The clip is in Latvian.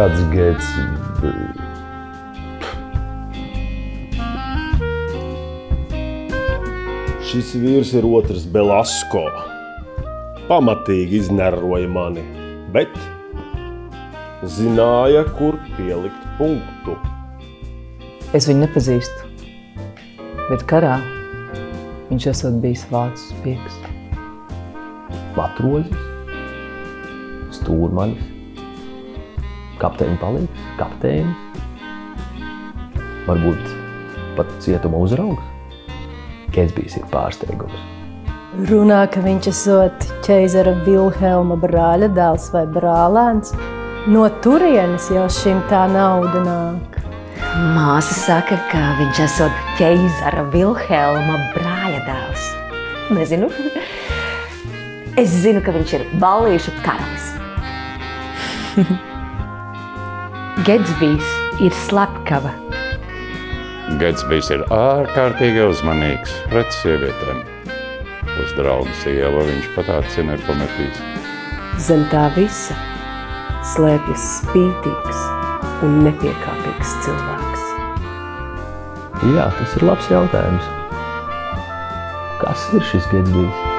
Kāds Gets? Šis vīrs ir otrs Belasko. Pamatīgi iznerroja mani, bet zināja, kur pielikt punktu. Es viņu nepazīstu, bet karā viņš esot bijis vācu spiegs. Matrozis, stūrmanis, kapteiņa palīgs, kapteinis, varbūt pat cietuma uzraugs. Getsbijs ir pārsteigums. Runā, ka viņš esot ķeizara Vilhelma brāļa dēls vai brālēns. No turienes jau šim tā nauda nāk. Māsa saka, ka viņš esot ķeizara Vilhelma brāļa dēls. Nezinu. Es zinu, ka viņš ir ballīšu karalis. Getsbijs ir slepkava. Getsbijs ir ārkārtīgi uzmanīgs pret sievietēm. Uz draugu sieva viņš pat aci nepametīs. Zem tā visa slēpjas spītīgs un nepiekāpīgs cilvēks. Jā, tas ir labs jautājums. Kas ir šis Getsbijs?